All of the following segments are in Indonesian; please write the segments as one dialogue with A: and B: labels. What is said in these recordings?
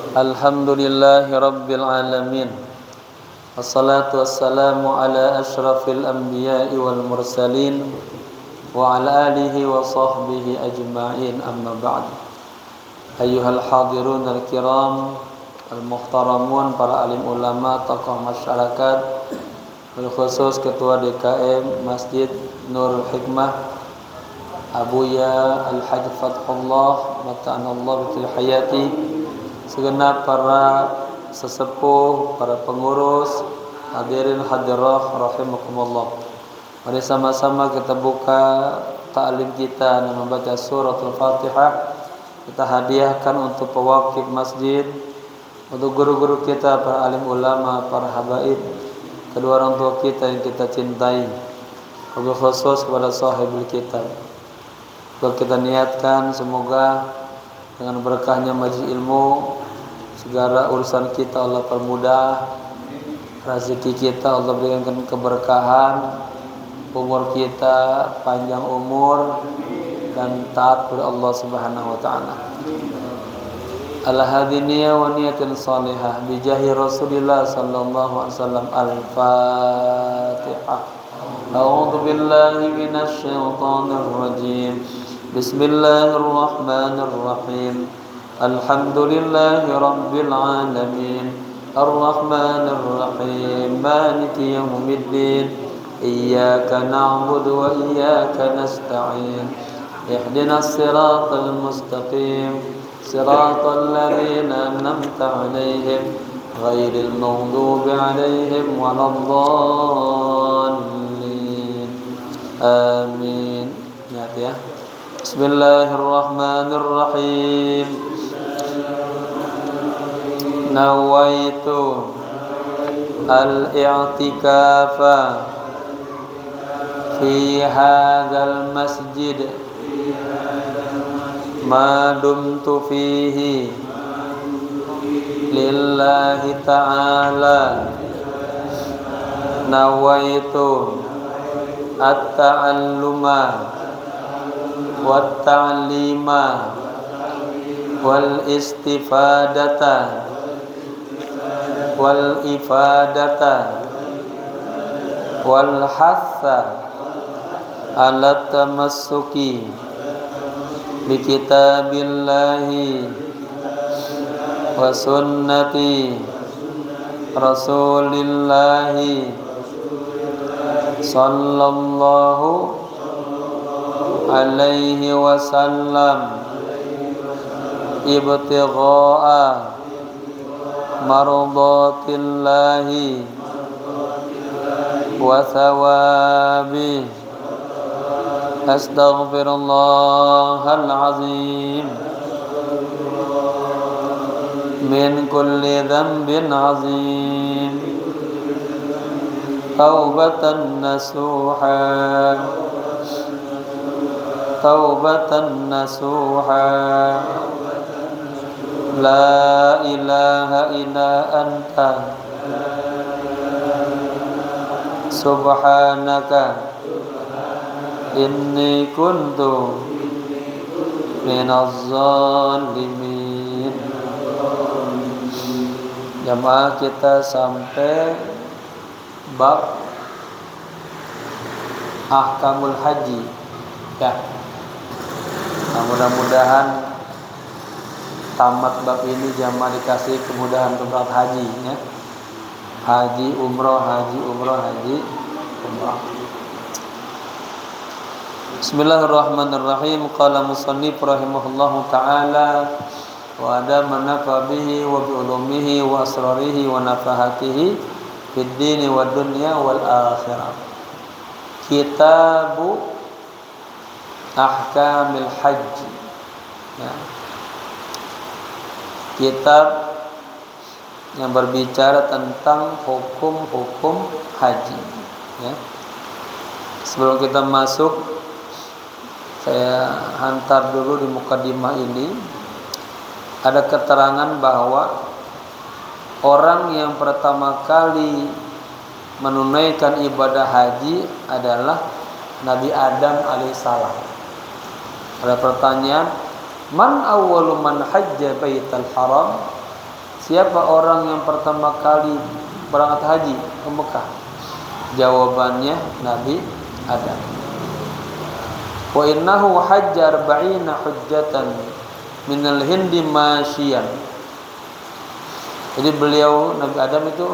A: Alhamdulillahi Rabbil Alamin. Wassalatu wassalamu ala ashrafil anbiya'i wal mursalin wa ala alihi wa sahbihi ajma'in, amma ba'd. Ayyuhal hadirun al-kiram al-muhtaramun, para alim ulama, tokoh masyarakat, bil khusus Ketua DKM Masjid Nurul Hikmah Abuya Al-Hajj Fathullah mata'anallahu bitil hayati, segenap para sesepuh, para pengurus, hadirin hadirah rahimakumullah. Mari sama-sama kita buka ta'lim kita dengan membaca suratul Fatihah. Kita hadiahkan untuk pewakif masjid, untuk guru-guru kita, para alim ulama, para habaib, kedua orang tua kita yang kita cintai, wabil khusus kepada sahibul kitab. Kita niatkan semoga dengan berkahnya majlis ilmu, segala urusan kita Allah permudah, rezeki kita Allah berikan keberkahan, umur kita panjang umur dan taat kepada Allah Subhanahu wa taala. Al-hadiniyah wa niyatin salihah bijahi Rasulillah sallallahu alaihi wasallam. Al-Fatihah. A'udzu billahi minasy syaithanir rajim. Bismillahirrahmanirrahim. Alhamdulillahi rabbil alamin. Ar-Rahmanir Rahim. Maliki yaumiddin. Iyyaka na'budu wa iyyaka nasta'in. Ihdinas siratal mustaqim. Siratal ladzina an'amta 'alaihim ghairil maghdubi 'alaihim waladdallin. Amin. Ingat ya. Bismillahirrahmanirrahim. Nawaitu al-i'tikafa fi hadzal masjid ma dumtu fihi lillahi ta'ala. Nawaitu at-ta'alluma wat-ta'lima wal istifadata wal ifadata wal hatha ala tamassuki bi kitabillahi wa sunnati rasulillahi sallallahu alaihi wasallam ibtigha'a mardatillahi wa thawabi. Astaghfirullahal azim min kulli dhanbin azim. Taubatan nasuha, taubatan nasuha. La ilaha illa anta subhanaka inni kuntu minaz zalimin. Jamaah kita sampai bab ahkamul haji ya. Nah, mudah-mudahan tamat bab ini jamaah dikasih kemudahan untuk berangkat haji ya. Haji umroh, haji umroh, haji umroh. Bismillahirrahmanirrahim. Qala musannif rahimahullahu ta'ala wa adama nafa bihi wa bi ulumihi wa asrarihi wa nafahatihi fid dini wad dunya wal akhirah. Kitabu ahkamil haji ya. Kitab yang berbicara tentang hukum-hukum haji ya. Sebelum kita masuk, saya hantar dulu di mukadimah ini. Ada keterangan bahwa orang yang pertama kali menunaikan ibadah haji adalah Nabi Adam alaihissalam. Ada pertanyaan, man awwalu man hajja baital haram? siapa orang yang pertama kali berangkat haji ke Mekah? Jawabannya Nabi Adam. Wa innahu hajja 40 hujjatan minal hindi masyian. Jadi beliau Nabi Adam itu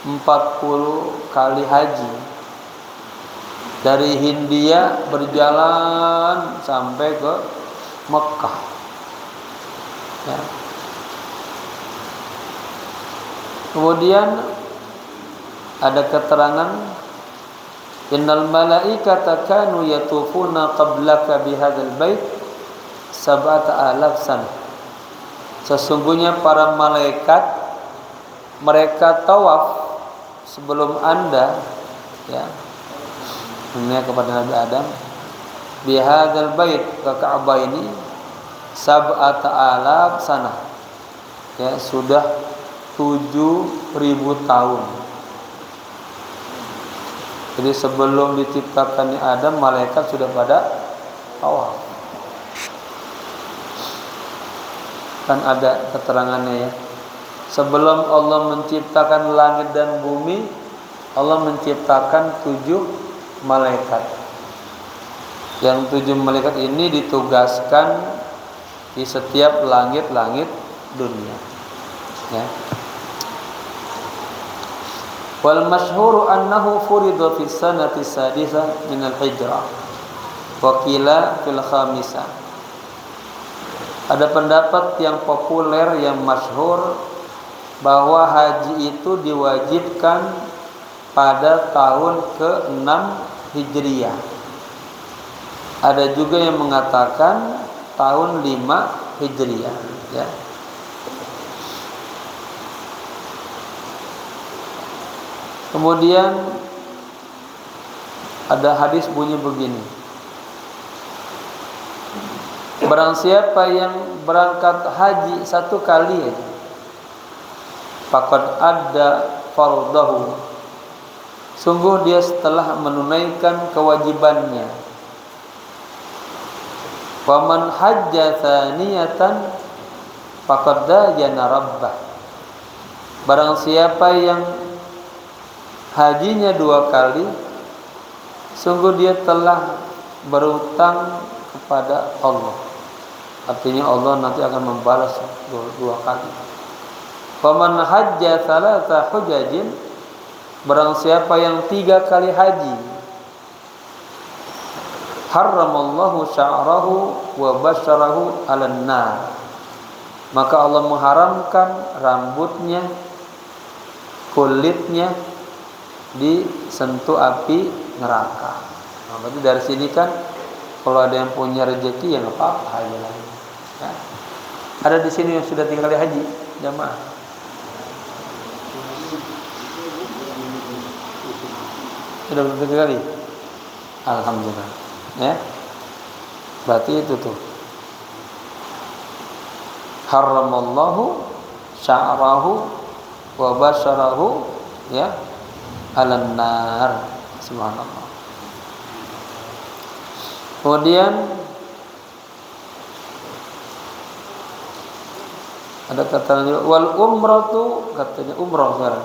A: 40 kali haji dari Hindia berjalan sampai ke Mekah. Ya. Kemudian ada keterangan innal malaikata kanu yatufuna qablaka bihadzal bait 7,000 sana. Sesungguhnya para malaikat mereka tawaf sebelum Anda, ya, dunia kepada Nabi Adam bihadzal bait ke Ka'bah ini 7,000 sana. Ya, sudah 7.000 tahun. Jadi sebelum diciptakannya Adam, malaikat sudah pada tawaf. Kan ada keterangannya ya. Sebelum Allah menciptakan langit dan bumi, Allah menciptakan 7 malaikat. Yang 7 malaikat ini ditugaskan di setiap langit-langit dunia. Ya. Wal masyhuru annahu furida fi sanati sadisa min al-hijrah wa qila fil khamisah. Ada pendapat yang populer yang masyhur bahwa haji itu diwajibkan pada tahun ke-6 Hijriah. Ada juga yang mengatakan tahun 5 Hijriah, ya. Kemudian ada hadis bunyi begini. Barang siapa yang berangkat haji 1 kali aja, faqad adda fardahu. Sungguh dia telah menunaikan kewajibannya. Wa man hajja tsaniyatan faqad dayana rabbah. Barang siapa yang hajinya 2 kali, sungguh dia telah berutang kepada Allah. Artinya Allah nanti akan membalas 2 kali. Faman hajja 3 hujajin, barang siapa yang 3 kali haji, haramallahu sya'rahu wa basyarahu 'alan nar. Maka Allah mengharamkan rambutnya, kulitnya disentuh api neraka. Nah, berarti dari sini kan kalau ada yang punya rezeki ya nggak apa-apa haji lagi. Ya. Ada di sini yang sudah 3 kali haji, jamaah. Sudah 3 kali. Alhamdulillah. Ya. Berarti itu tuh. Haramallahu sya'rahu wa basyarahu, ya, alan nar. Subhanallah. Kemudian ada kata wal umratu, katanya umrah sekarang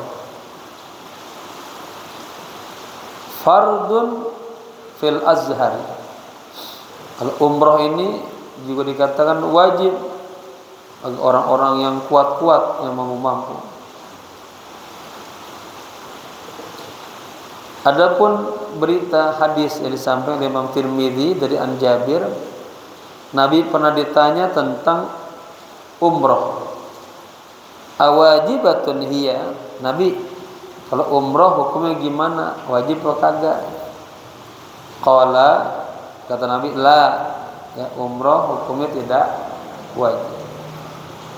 A: fardun fil azhar. Kalau umrah ini juga dikatakan wajib bagi orang-orang yang kuat-kuat, yang mampu. Adapun berita hadis yang disampaikan oleh Imam Tirmidzi dari An Jabir, Nabi pernah ditanya tentang umrah. Awajibatun hiya? Nabi, kalau umrah hukumnya gimana? Wajib atau kagak? Qala, kata Nabi, la, ya, umrah hukumnya tidak wajib.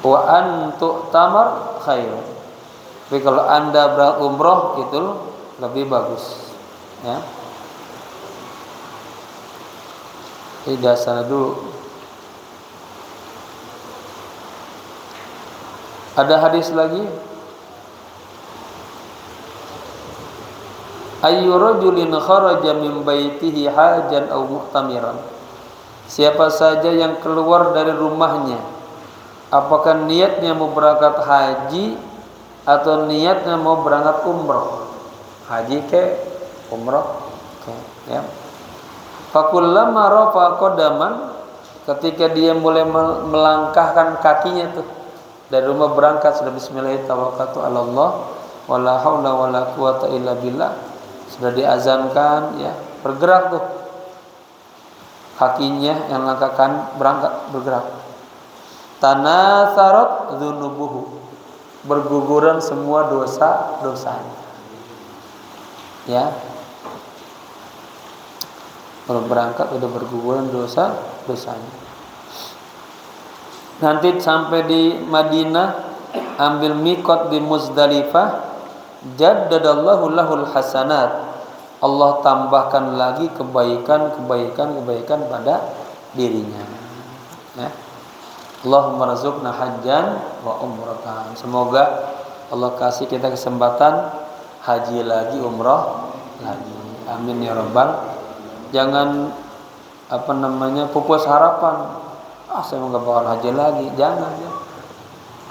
A: Wa an tu'tamar khair. Tapi kalau Anda berumrah itu lebih bagus, ya. Ini dasarnya dulu. Ada hadis lagi. Ayyu rajulin kharaja min baitihi hajan aw mu'tamiran. Siapa saja yang keluar dari rumahnya apakah niatnya mau berangkat haji atau niatnya mau berangkat umroh. Haji ke umroh ke, ya. Fakullama rafa qadaman, ketika dia mulai melangkahkan kakinya tuh dari rumah berangkat, sudah bismillah tawakkaltu 'ala Allah wala haula wala quwata illa billah, sudah diazankan, ya, bergerak tuh kakinya yang langkahkan berangkat bergerak. Tanatsarat dzunubuhu, berguguran semua dosa-dosanya. Ya. Kalau berangkat udah berguguran dosa-dosanya. Nanti sampai di Madinah, ambil miqat di Muzdalifah, jaddadallahu lahul hasanat. Allah tambahkan lagi kebaikan pada dirinya. Ya. Allahumma razuqna hajjan wa umratan. Semoga Allah kasih kita kesempatan haji lagi, umrah lagi. Amin ya rabbal. Jangan pupus harapan. Saya nggak bakal haji lagi. Jangan, ya.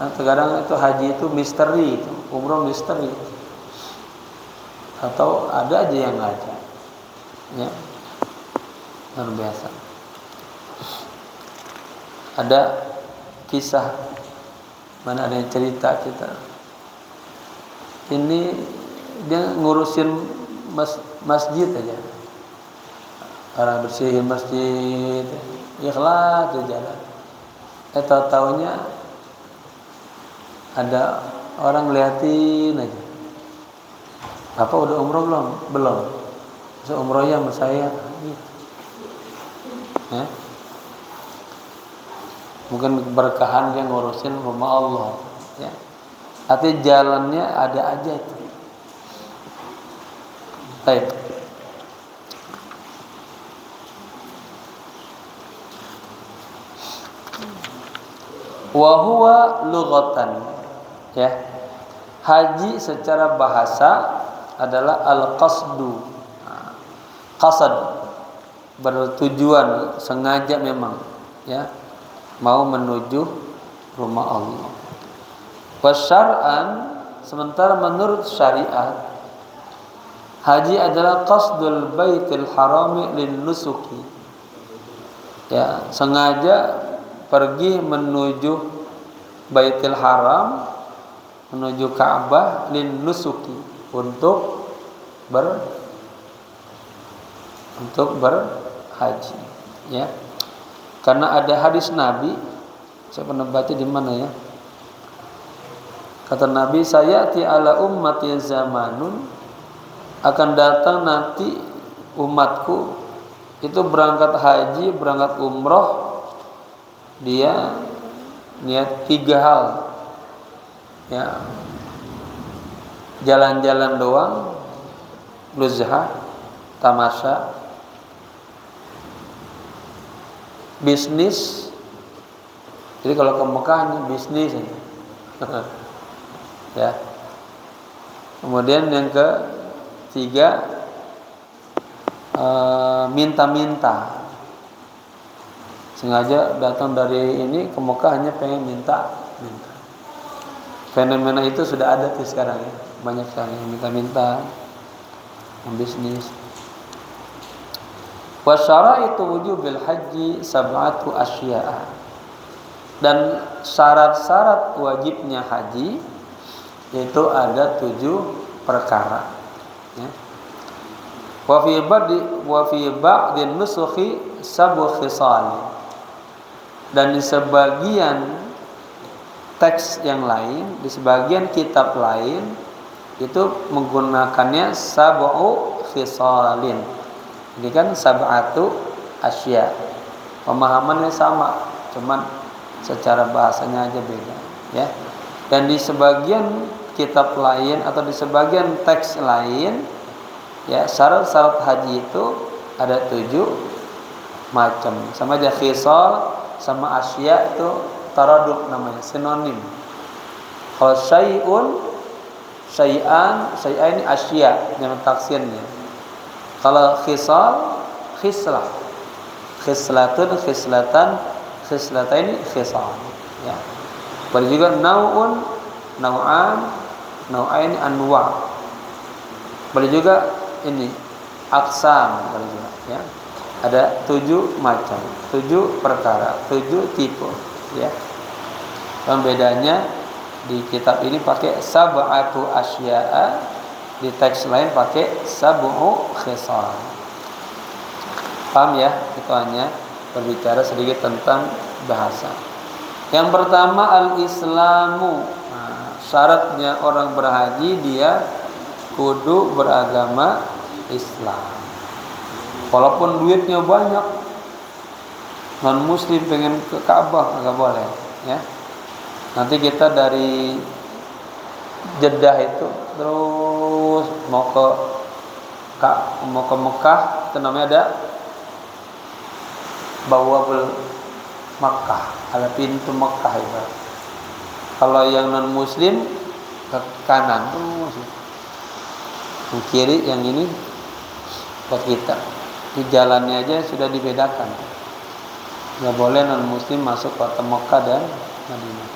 A: Nah, terkadang itu haji itu misteri, itu umrah misteri. Atau ada aja yang ngaji. Ya. Luar biasa. Ada kisah, mana ada yang cerita kita, ini dia ngurusin masjid aja, orang bersihin masjid, ikhlas aja jalan. Tahu-taunya ada orang liatin aja, apa udah umroh belum, so umroh ya sama saya, ya. Mungkin keberkahan dia ngurusin rumah Allah, ya. Artinya jalannya ada aja itu. Baik. Wa huwa lughatan, ya. Haji secara bahasa adalah al-qasdu. Qasad, bertujuan, sengaja memang, ya. Mau menuju rumah Allah. Wasyar'an, sementara menurut syariat, haji adalah qasdul baitil harami lin nusuki. Ya, sengaja pergi menuju Baitul Haram, menuju Ka'bah lin nusuki, untuk berhaji, ya. Karena ada hadis Nabi, saya pernah baca di mana, ya. Kata Nabi, sayati ala ummati zamanun, akan datang nanti umatku itu berangkat haji, berangkat umroh, dia niat 3 hal, ya. Jalan-jalan doang, nuzhah, tamasya, bisnis. Jadi kalau ke Mekah ini bisnis ini. Ya. Kemudian yang ketiga, minta-minta. Sengaja datang dari ini ke Mekah hanya pengen minta. Fenomena itu sudah ada tuh sekarang, ya. Banyak sekali yang minta-minta, bisnis. Wa syaraitu wujubil haji sab'atu asya'a, dan syarat-syarat wajibnya haji itu ada 7 perkara, ya. Wa fi ba'din nusukhi sab'u khisal, dan di sebagian teks yang lain, di sebagian kitab lain itu menggunakannya sab'u khisalin. Ini kan sab'atu asya. Pemahamannya sama, cuman secara bahasanya aja beda, ya. Dan di sebagian kitab lain atau di sebagian teks lain, ya, syarat-syarat haji itu ada 7 macam. Sama aja khisal sama asya itu taraduf namanya, sinonim. Kalau syai'an ini asya, yang taksirnya. Kalau khisal, khislah, khislatun, khislatan, khislataini, khisal, ya. Boleh juga nau'un, nau'an, nau'ain, anwa'. Boleh juga ini aksam, boleh juga ya. Ada 7 macam, 7 perkara, 7 tipe ya. Yang bedanya di kitab ini pakai sab'atu asya'a, di teks lain pakai sab'u khisal. Paham ya? Itu hanya berbicara sedikit tentang bahasa. Yang pertama al-islamu. Nah, syaratnya orang berhaji dia kudu beragama Islam. Walaupun duitnya banyak, non muslim pengen ke Ka'bah enggak boleh ya. Nanti kita dari Jeddah itu terus mau ke Mekah, itu namanya ada Bawabul Makkah, ada pintu Mekah itu. Kalau yang non muslim ke kanan terus, ke kiri, yang ini buat kita. Di jalannya aja sudah dibedakan. Nggak boleh non muslim masuk kota Mekah dan Madinah.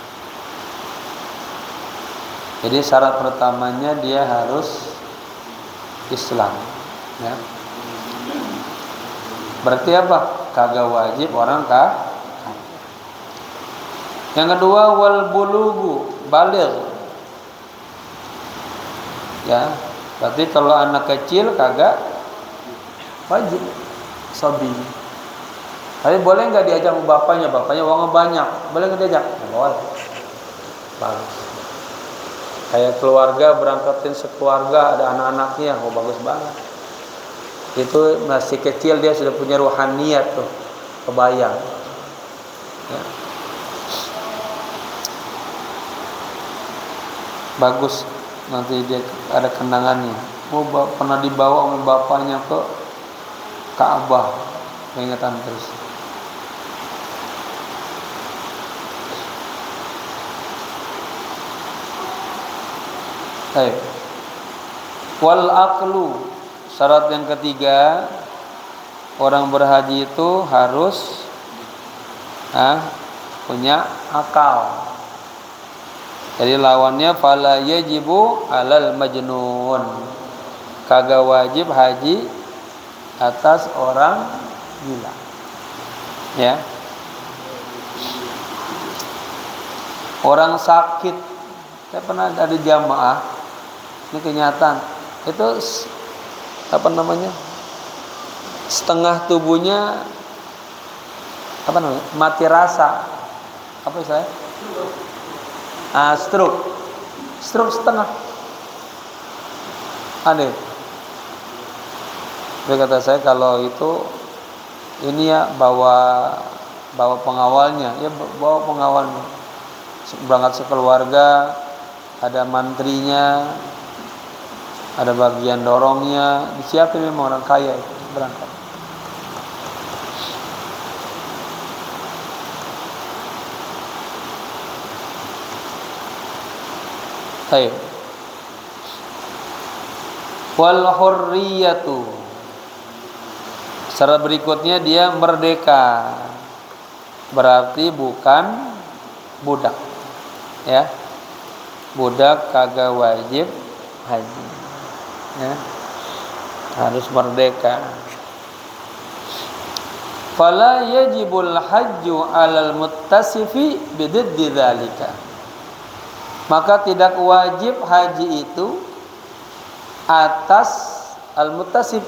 A: Jadi syarat pertamanya dia harus Islam ya. Berarti apa? Kagak wajib orang kafir. Yang kedua wal bulugu, baligh. Ya, berarti kalau anak kecil kagak wajib sobi. Tapi boleh nggak diajak sama bapaknya? Bapaknya uangnya banyak, boleh nggak diajak? Nggak boleh. Bagus. Kayak keluarga berangkatin sekeluarga, ada anak-anaknya, oh bagus banget. Itu masih kecil dia sudah punya ruhaniyat tuh, kebayang. Ya. Bagus, nanti dia ada kenangannya. Oh pernah dibawa oleh bapaknya ke Ka'bah, ingatan terus. Baik. Wal aqlu, syarat yang ketiga, orang berhaji itu harus punya akal. Jadi lawannya fala yajibu alal majnun, kagak wajib haji atas orang gila. Ya. Orang sakit, saya pernah ada jamaah, ini kenyataan, itu apa namanya, setengah tubuhnya apa namanya, mati rasa, apa saya? Stroke setengah. Ada. Dia kata saya kalau itu ini ya bawa pengawalnya, ya bawa pengawalnya. Berangkat sekeluarga, ada mantrinya, ada bagian dorongnya, disiapin memang orang kaya itu berangkat. Baik. Wal hurriyatu, syarat berikutnya dia merdeka, berarti bukan budak ya. Budak kagak wajib haji ya, harus merdeka. Fala yajibul hajju alal muttasifi bididdi dzalika, maka tidak wajib haji itu atas al-muttasif,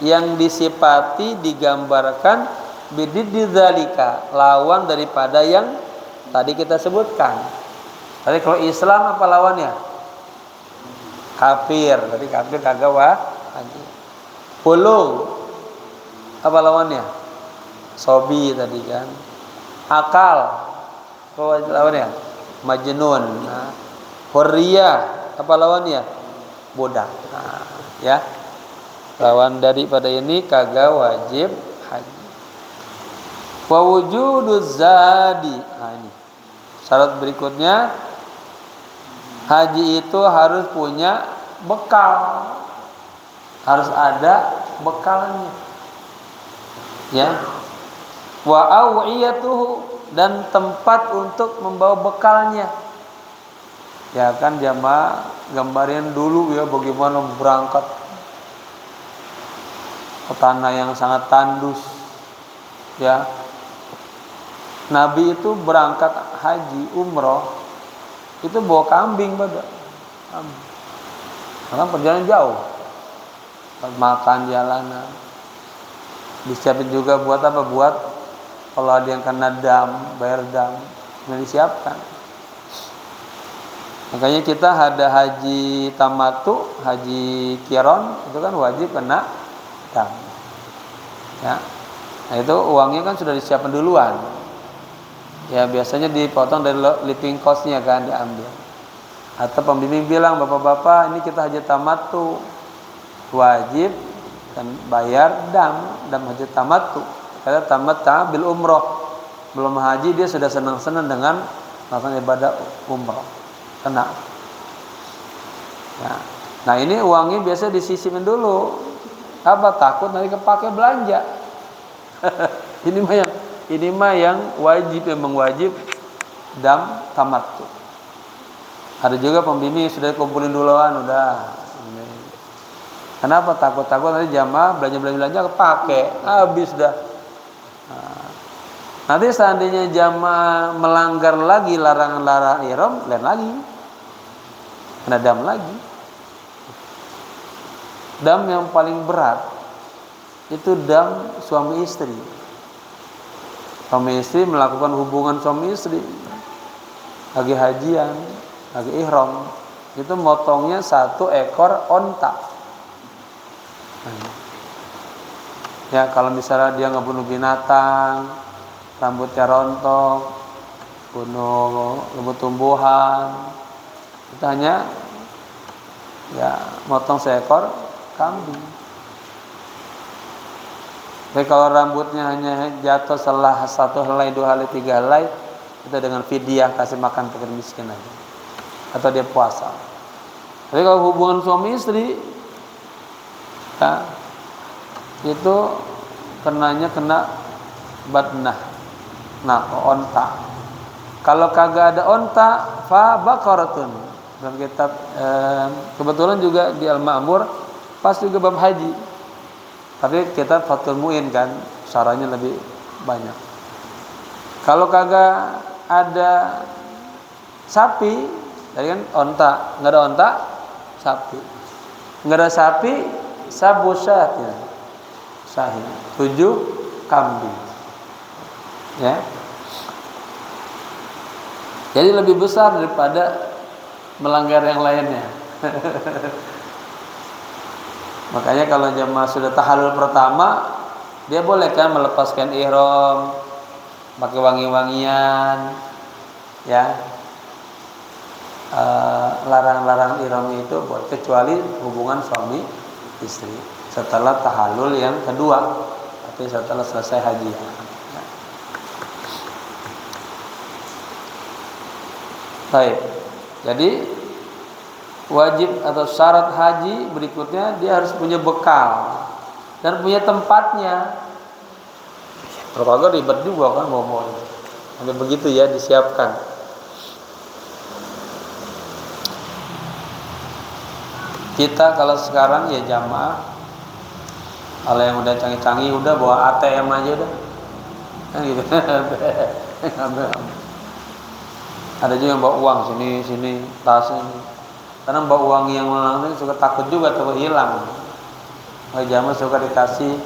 A: yang disifati digambarkan bididdi dzalika, lawan daripada yang tadi kita sebutkan. Tadi kalau Islam apa lawannya? Kafir. Tadi kafir kagak haji. Puluh apa lawannya? Sobi tadi kan. Akal apa lawannya? Majnun. Nah, hurriyah apa lawannya? Budak. Nah, ya. Lawan daripada ini kagak wajib haji. Wa wujuduz zadi. Nah, ini syarat berikutnya, haji itu harus punya bekal, harus ada bekalnya. Ya. Wa awiyatuhu, dan tempat untuk membawa bekalnya. Ya kan jamaah gambarin dulu ya bagaimana berangkat ke tanah yang sangat tandus. Ya. Nabi itu berangkat haji umroh itu bawa kambing pada. Karena perjalanan jauh. Makan jalanan. Disiapin juga buat apa? Buat kalau ada yang kena dam, bayar dam, disiapkan. Makanya kita ada haji tamatu, haji kiron itu kan wajib kena dam. Ya. Nah itu uangnya kan sudah disiapkan duluan. Ya biasanya dipotong dari living cost-nya kan diambil. Atau pembimbing bilang, bapak-bapak ini kita haji tamatu, wajib dan bayar dam haji tamatu. Karena tamattu bil umroh, belum haji dia sudah senang-senang dengan melakukan ibadah umroh, kena. Ya. Nah ini uangnya biasa disisimin dulu. Apa takut nanti kepake belanja? Ini mah yang wajib, memang wajib dam tamattu. Ada juga pembimbing yang sudah kumpulin duluan udah. Kenapa takut nanti jamaah belanja kepake habis dah. Nanti seandainya jamaah melanggar lagi larangan-larangan ihram, lain lagi. Kena dam lagi. Dam yang paling berat itu dam suami istri. Suami istri melakukan hubungan suami istri lagi hajian, lagi ihram, itu motongnya 1 ekor onta. Ya kalau misalnya dia ngebunuh binatang, rambutnya rontok, bunuh tumbuhan, itu hanya ya motong seekor kambing. Tapi kalau rambutnya hanya jatuh setelah 1 helai, 2 helai, 3 helai, itu dengan fidyah kasih makan fakir miskin aja. Atau dia puasa. Tapi kalau hubungan suami istri, ya, itu kena badnah, onta. Kalau kagak ada onta, fa baqaratun. Dalam kitab kebetulan juga di Al-Ma'mur pas juga bab haji. Tapi kita Fathul Mu'in kan syarahnya lebih banyak. Kalau kagak ada sapi, tadi kan onta, nggak ada onta, sapi. Nggak ada sapi, sabu syahnya, sahih, 7 kambing. Ya. Jadi lebih besar daripada melanggar yang lainnya. Makanya kalau jemaah sudah tahallul pertama, dia boleh kan melepaskan ihram, pakai wangi-wangian, ya. Larang-larang ihram itu boleh kecuali hubungan suami istri setelah tahallul yang kedua, tapi setelah selesai haji. Baik. Jadi wajib atau syarat haji berikutnya dia harus punya bekal dan punya tempatnya. Kalau kagak ribet juga kan mau sampai begitu ya disiapkan. Kita kalau sekarang ya jamaah, kalau yang udah canggih-canggih udah bawa ATM aja udah, kan gitu. Ada juga yang bawa uang sini tasnya. Karena bawa uang yang langsung suka takut juga takut hilang. Jamaah suka dikasih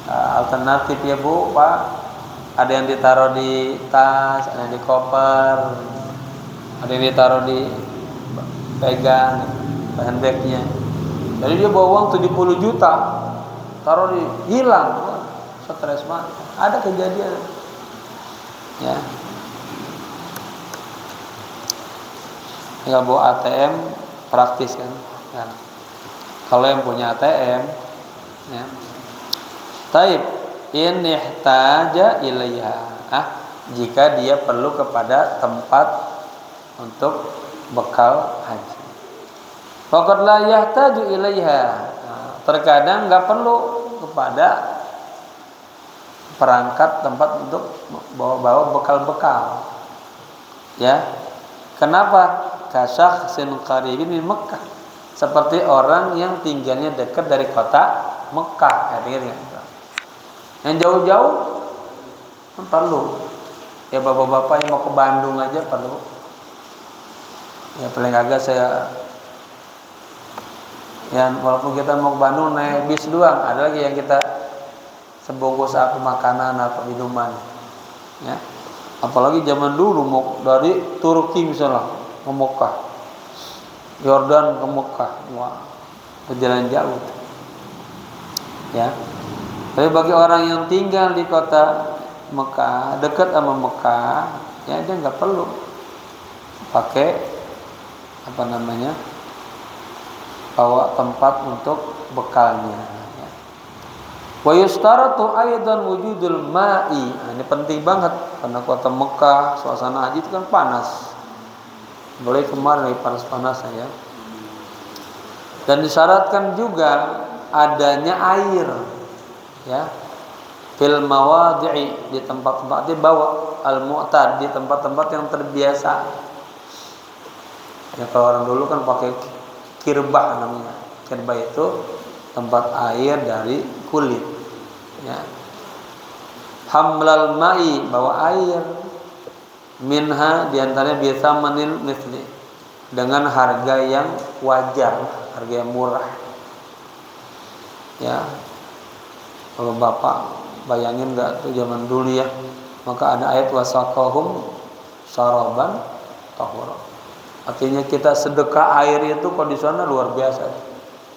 A: alternatif ya Bu, Pak. Ada yang ditaruh di tas, ada yang di koper, ada yang ditaruh di pegang handbagnya. Jadi dia bawa uang 70 juta, taruh di hilang, stres banget. Ada kejadian, ya. Nggak bawa ATM praktis kan. Ya. Kalau yang punya ATM, ya. Taib in ihtaja ilaiha. Jika dia perlu kepada tempat untuk bekal haji. Faqad la yahtaju ilaiha. Terkadang nggak perlu kepada perangkat tempat untuk bawa bekal-bekal. Ya. Kenapa? Kasyakhsin qaribin min Mekkah. Seperti orang yang tinggalnya dekat dari kota Mekah, yang jauh-jauh kan perlu. Ya bapak-bapak yang mau ke Bandung aja perlu. Ya paling agak saya, ya walaupun kita mau ke Bandung naik bis doang, ada lagi yang kita sebungkus apa makanan atau minuman. Ya. Apalagi zaman dulu mau dari Turki misalnya ke Mekah, Yordan ke Mekah, wah perjalanan jauh. Ya, tapi bagi orang yang tinggal di kota Mekah, dekat sama Mekah, ya dia nggak perlu pakai bawa tempat untuk bekalnya. Ya. Wa yustaratu aidan wujudul ma'i. Nah, ini penting banget karena kota Mekah suasana haji itu kan panas. Boleh kemarin lagi panas-panasnya ya. Dan disyaratkan juga adanya air, ya, fil mawadhi'i, di tempat-tempat dibawa al-mu'tad, di tempat-tempat yang terbiasa. Ya kalau orang dulu kan pakai kirbah namanya. Kirbah itu tempat air dari kulit. Ya. Hamlal ma'i, bawa air. Minha, diantaranya biasa manil misli, dengan harga yang wajar, harga yang murah. Ya, kalau bapak bayangin nggak tuh zaman dulu ya, maka ada ayat wasaqahum syaraban tahura. Artinya kita sedekah air itu kalau di sana luar biasa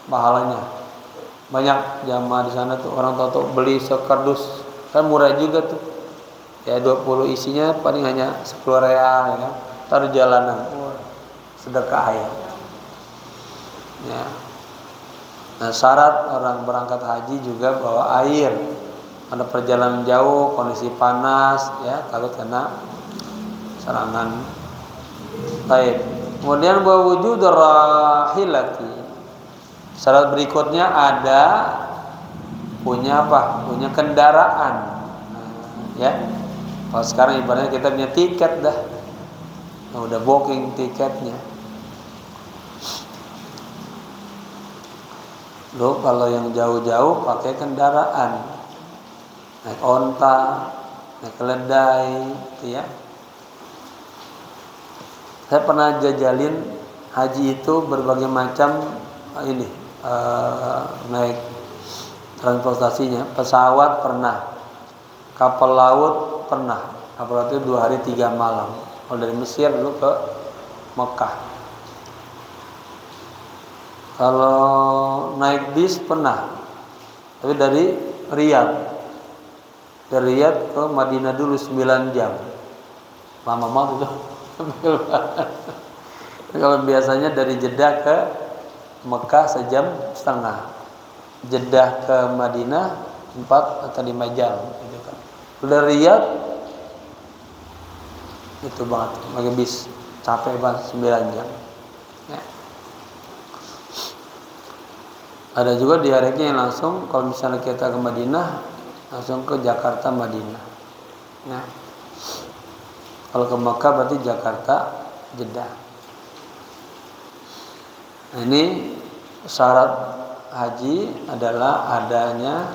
A: pahalanya. Banyak jamaah di sana tuh orang tahu beli sekardus kan murah juga tuh. Ya 20 isinya paling hanya 10 real ya kan. Taruh jalanan. Sedekah air. Ya. Nah, syarat orang berangkat haji juga bawa air. Ada perjalanan jauh, kondisi panas, ya, takut kena serangan. Baik. Kemudian bawa wujud rahilati. Syarat berikutnya ada punya apa? Punya kendaraan. Ya. Kalau sekarang ibaratnya kita punya tiket dah. Nah, udah booking tiketnya. Loh, kalau yang jauh-jauh pakai kendaraan, naik onta, naik keledai, gitu ya. Saya pernah jajalin haji itu berbagai macam naik transportasinya. Pesawat pernah, kapal laut pernah. Kapal laut itu 2 hari 3 malam. Kalau dari Mesir dulu ke Mekah. Kalau naik bis pernah, tapi dari Riyadh ke Madinah dulu 9 jam, lama banget itu. Kalau biasanya dari Jeddah ke Mekah 1,5 jam, Jeddah ke Madinah 4 atau 5 jam, gitu kan. Dari Riyadh itu banget, pakai bis capek banget 9 jam. Ya. Ada juga di harinya yang langsung, kalau misalnya kita ke Madinah, langsung ke Jakarta Madinah. Ya. Kalau ke Mekah berarti Jakarta Jeddah. Nah, ini syarat haji adalah adanya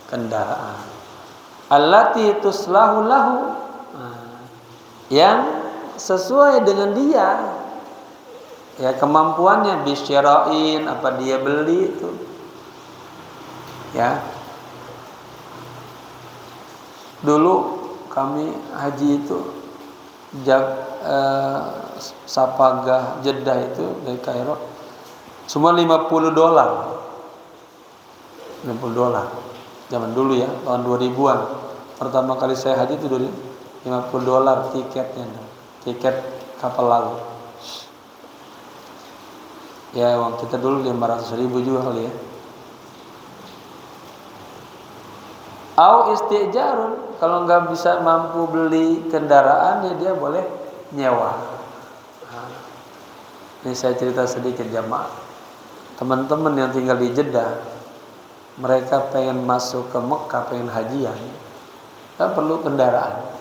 A: kendaraan. Allati tuslahu lahu, yang sesuai dengan dia. Ya kemampuannya bisyarain, apa dia beli itu. Ya. Dulu kami haji itu Sapagah Jeddah itu dari Kairo cuma $50. $50 zaman dulu ya, tahun 2000-an. Pertama kali saya haji itu $50 tiketnya, tiket kapal laut. Ya uang kita dulu 500.000 juga kali ya. Au istijarun, kalau nggak bisa mampu beli kendaraan ya dia boleh nyewa. Nah, ini saya cerita sedikit jamaah. Teman-teman yang tinggal di Jeddah, mereka pengen masuk ke Mekah, pengen hajian, kan perlu kendaraan.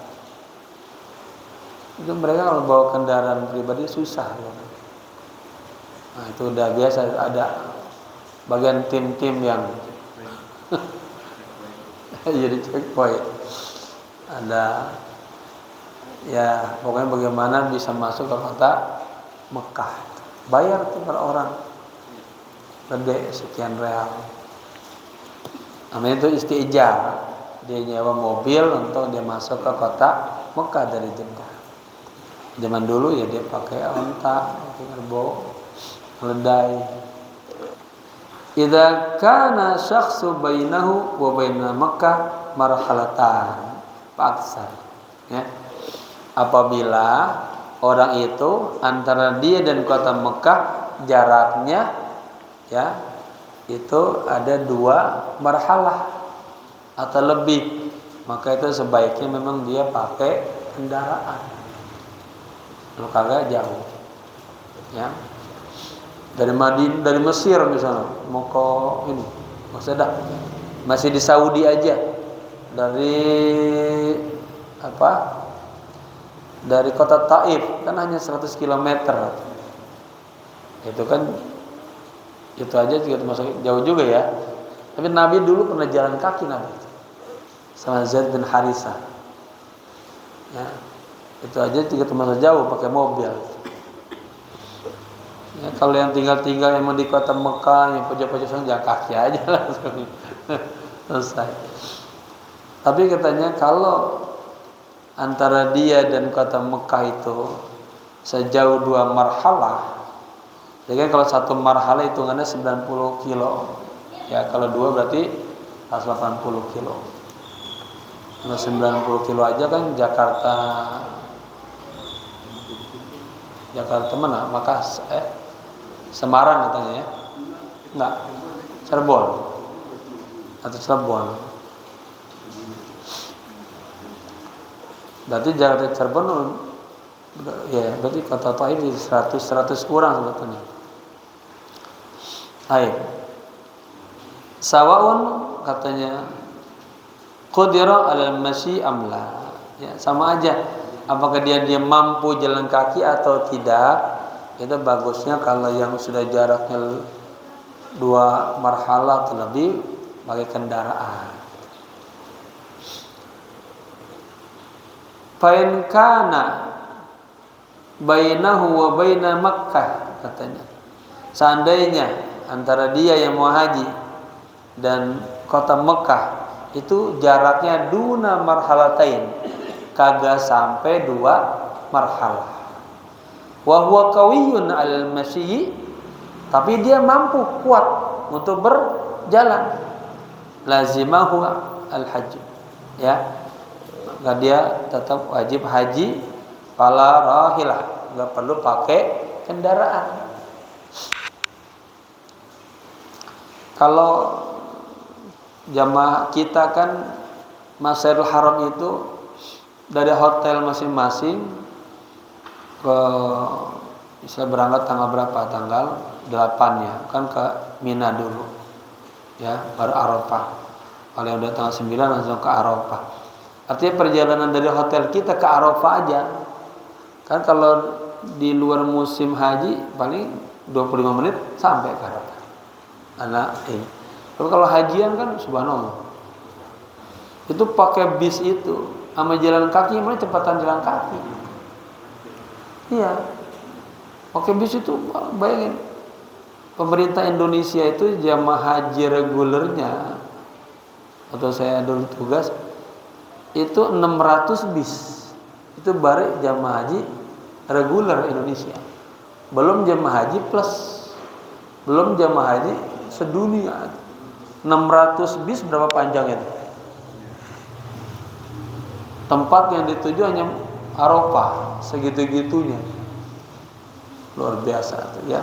A: Itu mereka kalau bawa kendaraan pribadi susah ya. Nah itu udah biasa, ada bagian tim-tim yang jadi checkpoint. Ada ya pokoknya bagaimana bisa masuk ke kota Mekah. Bayar tuh per orang gede sekian real. Namanya itu istijar. Dia nyewa mobil untuk dia masuk ke kota Mekah dari Jeddah. Zaman dulu ya dia pakai onta, pakai kerbau, keledai. Idza kana syakhsu bainahu wa baina Makkah marhalatan fa'aksar. Ya. Apabila orang itu antara dia dan kota Mekah jaraknya ya itu ada 2 marhalah atau lebih, maka itu sebaiknya memang dia pakai kendaraan. Kalau kagak jauh. Ya. Dari Mesir misalnya mau ke ini, maksudnya masih di Saudi aja. Dari Dari kota Taif kan hanya 100 km. Itu kan itu aja juga termasuk jauh juga ya. Tapi Nabi dulu pernah jalan kaki Nabi sama Zaid bin Harisah. Ya. Itu aja juga termasuk jauh pakai mobil. Ya, kalau yang tinggal emang di kota Mekah yang pojok-pojok sana jalan kaki aja langsung selesai. Tapi katanya kalau antara dia dan kota Mekah itu sejauh 2 marhalah. Jadi kalau 1 marhalah hitungannya 90 kilo. Ya kalau 2 berarti 180 kilo. Kalau 90 kilo aja kan Jakarta mana? Makassar, Semarang katanya ya? Enggak, Cirebon atau Cirebon. Berarti Jakarta Cirebon ya berarti kota Taif di 100 kurang sebetulnya. Hai. Sawaun katanya qadira alal masyi amla. Ya, sama aja. Apakah dia mampu jalan kaki atau tidak? Itu bagusnya kalau yang sudah jaraknya 2 marhalah atau lebih pakai kendaraan. Fa'in kana bainahu wa baina Makkah katanya. Seandainya antara dia yang mau haji dan kota Mekah itu jaraknya duna marhalatain, kagak sampai 2 marhalah. Wa huwa qawiyyun 'alal masyi, tapi dia mampu kuat untuk berjalan. Lazimahu al-hajj. Ya. Maka dia tetap wajib haji fala rahilah, enggak perlu pakai kendaraan. Kalau jamaah kita kan Masjidil Haram itu dari hotel masing-masing bisa berangkat tanggal berapa? Tanggal 8 ya. Kan ke Mina dulu. Ya, baru Arafah. Kalau yang udah tanggal 9 langsung ke Arafah. Artinya perjalanan dari hotel kita ke Arafah aja. Kan kalau di luar musim haji paling 25 menit sampai ke Arafah. Tapi kalau hajian kan subhanallah. Itu pakai bis itu sama jalan kaki, mana cepatan jalan kaki. Iya. Pakai bis itu bayangin. Pemerintah Indonesia itu jamaah haji regulernya atau saya dulu tugas itu 600 bis. Itu baru jamaah haji reguler Indonesia. Belum jamaah haji plus. Belum jamaah haji sedunia. 600 bis berapa panjangnya? Tempat yang dituju hanya Arafah, segitu-gitunya. Luar biasa tuh ya.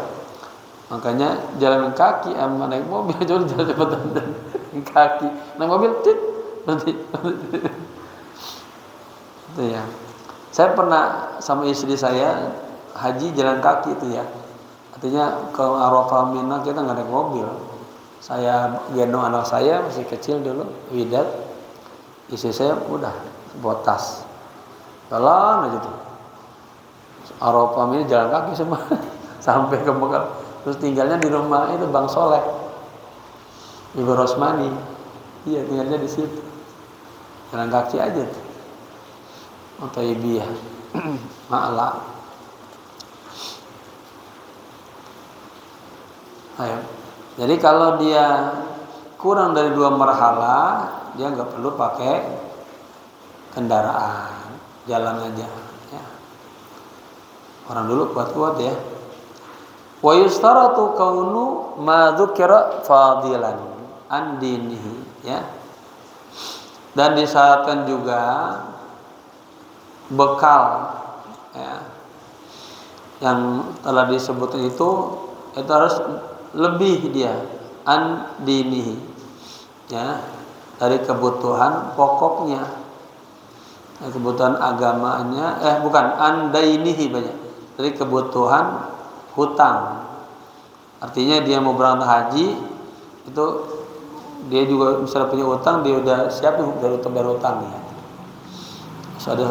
A: Makanya jalan kaki sama naik mobil jalan cepatan dan kaki. Naik mobil berhenti. Itu ya. Saya pernah sama istri saya haji jalan kaki itu ya. Artinya ke Arafah Mina kita enggak naik mobil. Saya gendong anak saya masih kecil dulu, Widat. Istri saya udah buat tas, jalan aja tuh. Arafah ini jalan kaki semua sampai ke Mekah. Terus tinggalnya di rumah itu Bang Soleh, Ibu Rosmani. Iya, tinggalnya di situ. Jalan kaki aja tuh. Atau Ibiyah. Ma'la. Ayo. Jadi kalau dia kurang dari 2 marhala, dia nggak perlu pakai kendaraan, jalan aja. Ya. Orang dulu kuat-kuat ya. Wa yustaratu kaunu ma dzukira fadilan an dinihi, ya. Dan disyaratkan juga bekal, ya, yang telah disebut itu harus lebih dia an dinihi, ya, dari kebutuhan pokoknya, kebutuhan agamanya, bukan an dainihi, banyak dari kebutuhan hutang. Artinya dia mau berangkat haji itu dia juga misalnya punya utang, dia udah siap dari utang ya.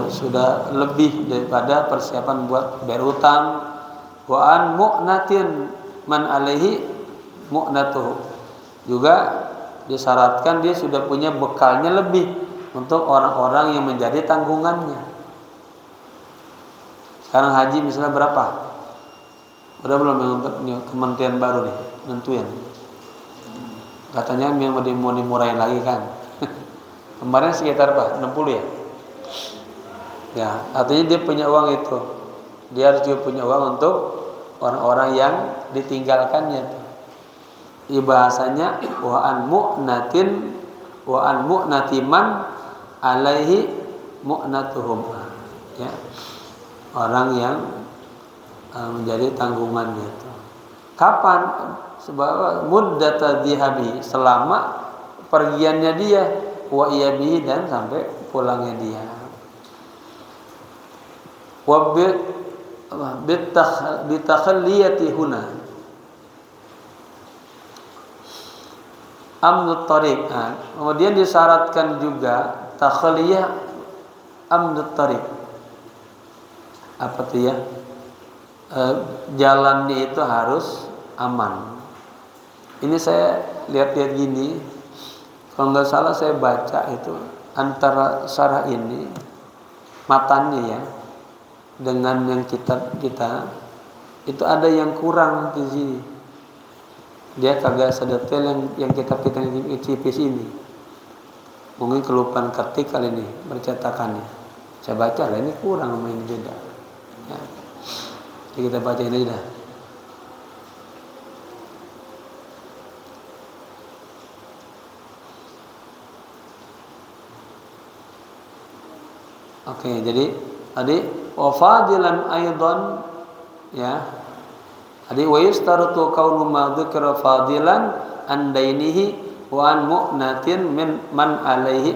A: Sudah lebih daripada persiapan buat bayar utang. Wa an mu'natin man alaihi mu'natuhu. Juga disyaratkan dia sudah punya bekalnya lebih untuk orang-orang yang menjadi tanggungannya. Sekarang haji misalnya berapa? Udah belum yang kementerian baru nih nentuin? Katanya yang mau dimurahin lagi kan? Kemarin sekitar 60 ya? Ya, artinya dia punya uang itu. Dia harus juga punya uang untuk orang-orang yang ditinggalkannya. Bahasanya wa an mu'natiman alaihi mu'natuhum. Ya. Orang yang menjadi tanggungannya itu. Kapan? Sebab muddata dhihabi, selama pergiannya dia, wa iyabihi, dan sampai pulangnya dia. Wa bitakhalliyati huna amnut tariq. Kemudian disyaratkan juga takhliyah amnut tariq. Apa tuh ya? Jalannya itu harus aman. Ini saya lihat-lihat gini, kalau nggak salah saya baca itu antara syarah ini matanya ya dengan yang kita itu ada yang kurang di sini. Dia kagak sedetail yang kita di CPS ini. Mungkin kelupaan ketik kali ini bercetakannya. Saya baca lah ini kurang sama ini beda. Ya. Jadi kita baca ini dah. Oke, jadi tadi wa fadilan aidan, ya. Tadi wa yustaratu kaunu ma dzikra fadilan an dainihi wa an mu'natin min man alaihi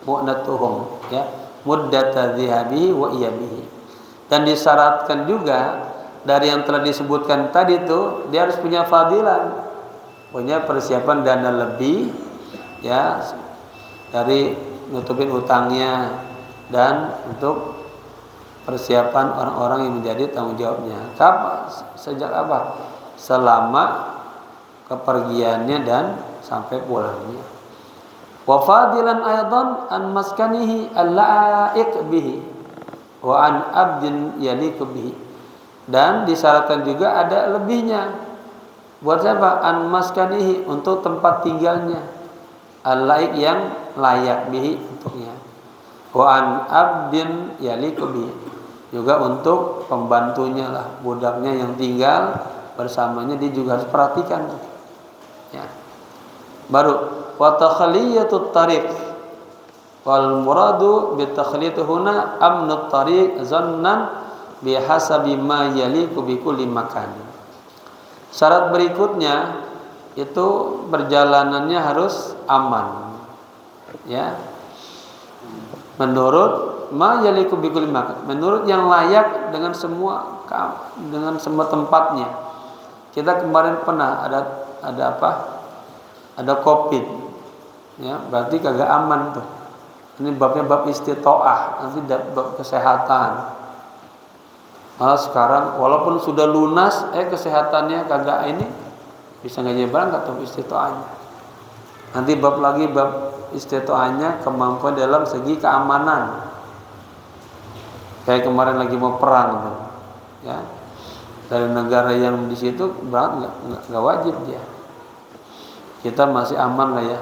A: mu'natuhum, ya. Muddata dhihabihi wa iyabihi. Dan disyaratkan juga dari yang telah disebutkan tadi itu dia harus punya fadilan, punya persiapan dana lebih, ya, dari nutupin utangnya dan untuk persiapan orang-orang yang menjadi tanggung jawabnya. Sejak apa? Selama kepergiannya dan sampai pulangnya. Wa fadilan aidan an maskanihi al-la'iq bihi wa an abdin yaliq bihi. Dan disyaratkan juga ada lebihnya. Buat siapa? An maskanihi, untuk tempat tinggalnya. Al-la'iq, yang layak bihi, untuknya. Wa an abdin yaliq bihi, juga untuk pembantunya lah, budaknya yang tinggal bersamanya dia juga harus perhatikan. Ya. Baru wa takhliyatut tariq wal muradu bi takhliyati huna amnut tariq zannan bihasabi ma yaliqu bi kulli makan. Syarat berikutnya itu perjalanannya harus aman. Ya. Menurut ma yaliqu bi kulli makan, menurut yang layak dengan semua tempatnya. Kita kemarin pernah ada apa? Ada Covid. Ya, berarti kagak aman tuh. Ini babnya bab istitoah, nanti bab kesehatan. Malah sekarang walaupun sudah lunas, kesehatannya kagak ini, bisa ngaji berangkat tuh istitoahnya. Nanti bab lagi bab istitoahnya kemampuan dalam segi keamanan. Kayak kemarin lagi mau perang tuh, ya. Dari negara yang di situ berangkat nggak wajib dia. Kita masih aman lah ya,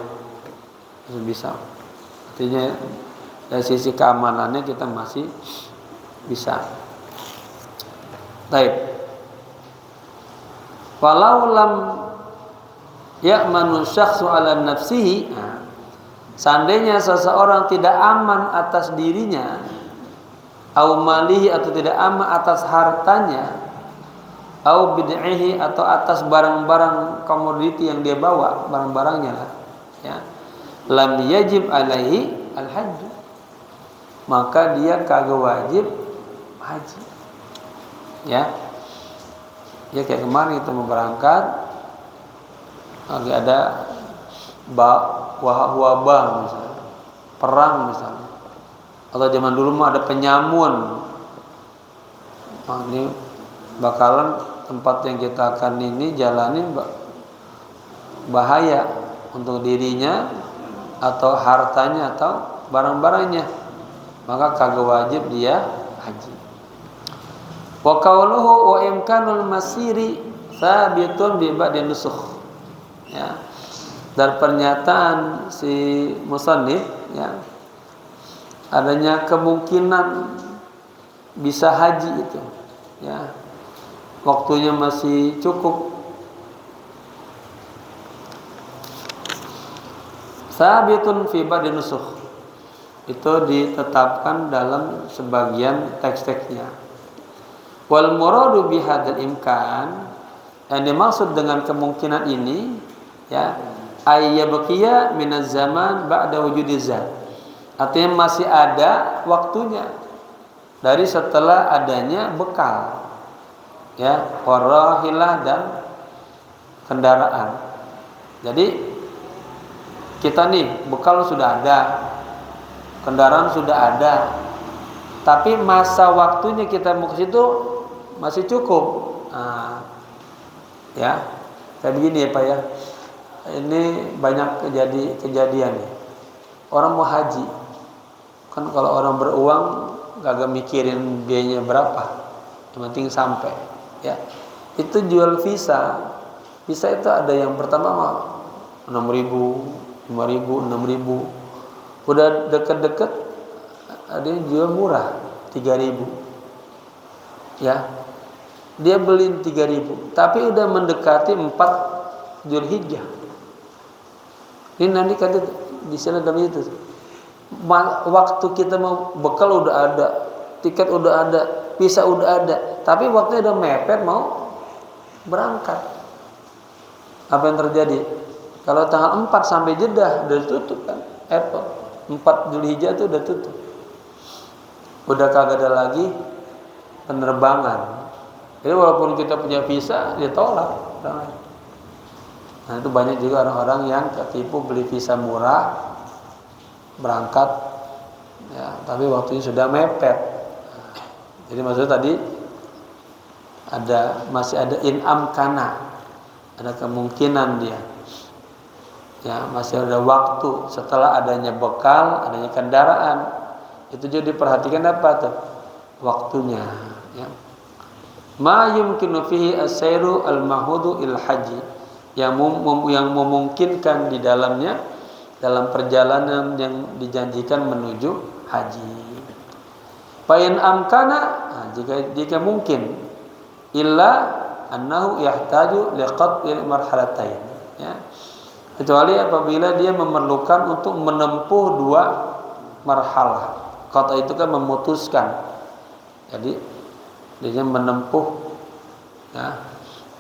A: masih bisa. Artinya dari sisi keamanannya kita masih bisa. Baik. Walau lam ya'manu syakhsu 'ala nafsihi. Seandainya seseorang tidak aman atas dirinya, au malihi atau tidak aman atas hartanya, au bid'ihi atau atas barang-barang komoditi yang dia bawa, barang-barangnya lah, ya. Lam yajib alaihi al-hajj. Maka dia kagak wajib haji. Ya. Ya kayak kemarin kita mau berangkat lagi ada wabah misalnya, perang misalnya. Atau zaman dulu mah ada penyamun. Nah, ini bakalan tempat yang kita akan ini jalani bahaya untuk dirinya atau hartanya atau barang-barangnya, maka kagak wajib dia haji. Wa qawluhu wa imkanul masiri tsabitun bi ba'di nusukh. Ya. Dan pernyataan si musannif, ya, adanya kemungkinan bisa haji itu, ya. Waktunya masih cukup. Sabitun fi ba'di nusukh. Itu ditetapkan dalam sebagian teks-teksnya. Wal muradu bihadzal imkan, yang dimaksud dengan kemungkinan ini, ya, ayyabqiya minaz zaman ba'da wujudiz zat. Artinya masih ada waktunya dari setelah adanya bekal, ya, warahilah dan kendaraan. Jadi kita nih bekal sudah ada, kendaraan sudah ada, tapi masa waktunya kita mau ke situ masih cukup. Nah, ya, kayak begini ya Pak ya. Ini banyak kejadian nih. Orang mau haji, kan kalau orang beruang gak mikirin biayanya berapa, yang penting sampai. Ya, itu jual visa. Visa itu ada yang pertama mah 6.000. 5.000, 6.000. Udah deket-deket ada yang jual murah 3.000. Ya. Dia beliin 3.000, tapi udah mendekati 4 Dzulhijjah. Ini nanti kan di sana dalam itu. Waktu kita mau bekal udah ada, tiket udah ada, visa udah ada, tapi waktunya udah mepet mau berangkat. Apa yang terjadi? Kalau tanggal 4 sampai Jeddah udah tutup kan, airport. 4 Dzulhijjah itu udah tutup. Udah kagak ada lagi penerbangan. Jadi walaupun kita punya visa, dia tolak. Nah itu banyak juga orang-orang yang ketipu beli visa murah, berangkat, ya, tapi waktunya sudah mepet. Jadi maksudnya tadi masih ada in'am kana, ada kemungkinan dia. Ya, masih ada waktu setelah adanya bekal, adanya kendaraan. Itu juga diperhatikan apa tuh? Waktunya, ya. Ma yumkinu fihi as-sairu al-mahudu il haji, yang memungkinkan di dalamnya dalam perjalanan yang dijanjikan menuju haji. Fa in amkana, jika mungkin, illa annahu yahtaju liqat'il marhalatain, ya. Kecuali apabila dia memerlukan untuk menempuh 2 marhalah. Qata itu kan memutuskan. Jadi dia menempuh, ya,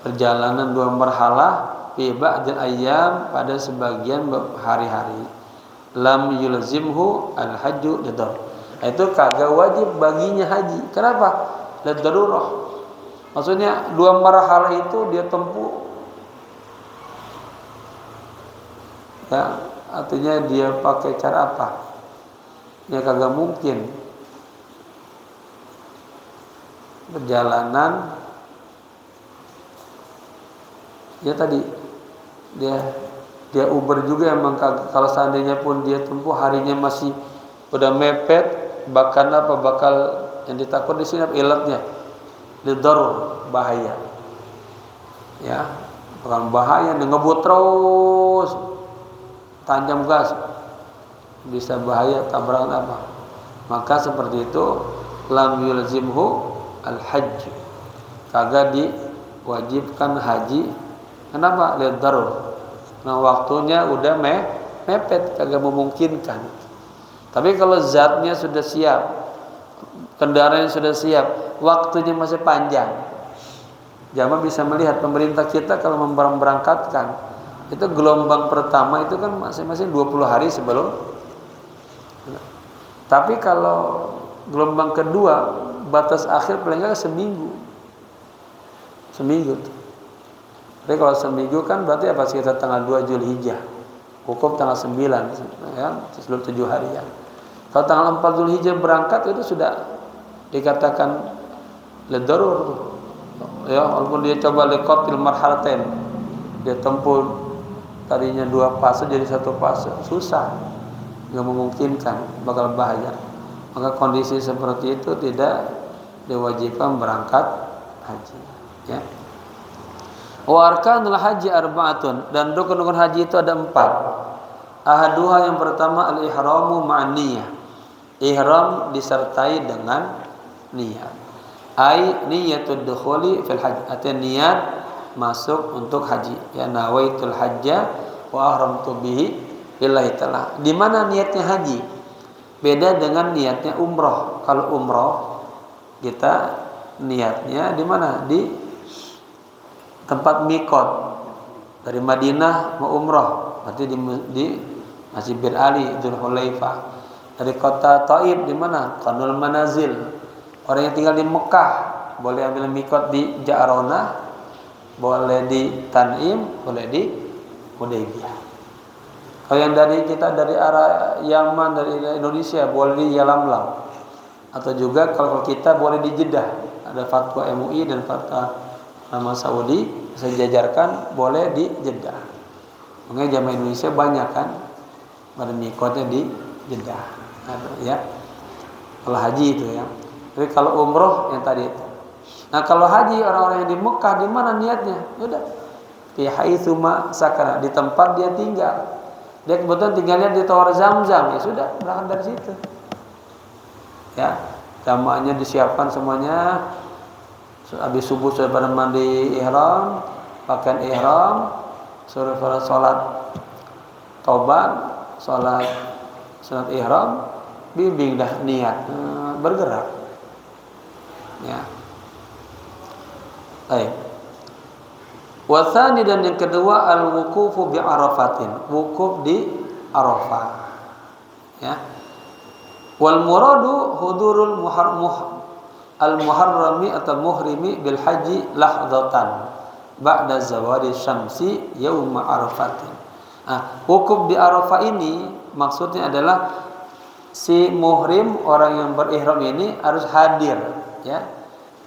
A: perjalanan 2 marhalah fi ba'dil ayyam, pada sebagian hari-hari. Lam yulzimhu al-hajju lidar. Itu kagak wajib baginya haji. Kenapa? Lidarurah. Maksudnya 2 marhalah itu dia tempuh, ya, artinya dia pakai cara apa? Ya kagak mungkin. Perjalanan ya tadi dia Uber juga emang kalau seandainya pun dia tempuh harinya masih udah mepet, bakal yang ditakut di sini ilatnya lidarur, bahaya. Ya, bukan bahaya, ngebut terus tajam gas bisa bahaya tabrakan apa. Maka seperti itu lam yulzimhu al-hajj, kagak diwajibkan haji. Kenapa? Lidarur. Nah, waktunya udah mepet, kagak memungkinkan. Tapi kalau zatnya sudah siap, kendaraannya sudah siap, waktunya masih panjang. Jamaah bisa melihat pemerintah kita kalau memberangkatkan itu gelombang pertama itu kan masing-masing 20 hari sebelum. Tapi kalau gelombang kedua batas akhir paling enggak seminggu. Tapi kalau seminggu kan berarti apa, sekitar tanggal 2 Zulhijjah. Wukuf tanggal 9 ya, sebelum 7 hari ya. Kalau tanggal 4 Zulhijjah berangkat itu sudah dikatakan lidarur. Ya, walaupun dia coba liqatil marhalatain, dia tempuh tadinya 2 fase jadi 1 fase, susah, nggak memungkinkan, bakal bahaya. Maka kondisi seperti itu tidak diwajibkan berangkat haji. Ya. Wa arkanul haji arba'atun, dan rukun-rukun haji itu ada 4. Ahaduha, yang pertama al-ihramu ma'an niyah. Ihram disertai dengan niat. Ai niyatud dukhuli fil haji, artinya niat masuk untuk haji. Ya, nawaitul hajja wa ahramtu bihi lillahi ta'ala. Di mana niatnya haji? Beda dengan niatnya umroh. Kalau umroh kita niatnya di mana? Di tempat mikot. Dari Madinah mau umroh, berarti di Masjid Bir Ali, Dzulhulaifah. Dari kota Taif di mana? Qanul Manazil. Orang yang tinggal di Mekah boleh ambil mikot di Ja'ronah, boleh di Tanim, boleh di Hudaybiyah. Kalau yang kita dari arah Yaman, dari Indonesia boleh di Yalamlam. Atau juga kalau kita boleh di Jeddah. Ada fatwa MUI dan fatwa nama Saudi saya jajarkan boleh di Jeddah. Makanya jamaah Indonesia banyak kan pada mikotnya di Jeddah. Ya. Kalau haji itu ya. Tapi kalau umroh yang tadi itu. Nah, kalau haji orang-orang yang di Mekah di mana niatnya? Udah fi haitsu ma sakana, di tempat dia tinggal. Dia kebetulan tinggalnya di Tower Zamzam, ya sudah berangkat dari situ. Ya, jamaahnya disiapkan semuanya. Habis subuh sudah pada mandi ihram, pakaian ihram, suruh salat taubat, salat ihram, bimbing dah niat, bergerak. Ya. Baik. Wasani, dan yang kedua al-wuqufu bi Arafatin, wukuf di Arafah. Ya. Wal muradu hudurul al-muharrami atau muhrimi bil haji lahdatan ba'da zawali syamsi yaum Arafatin. Nah, wukuf di Arafah ini maksudnya adalah si muhrim, orang yang berihram ini harus hadir ya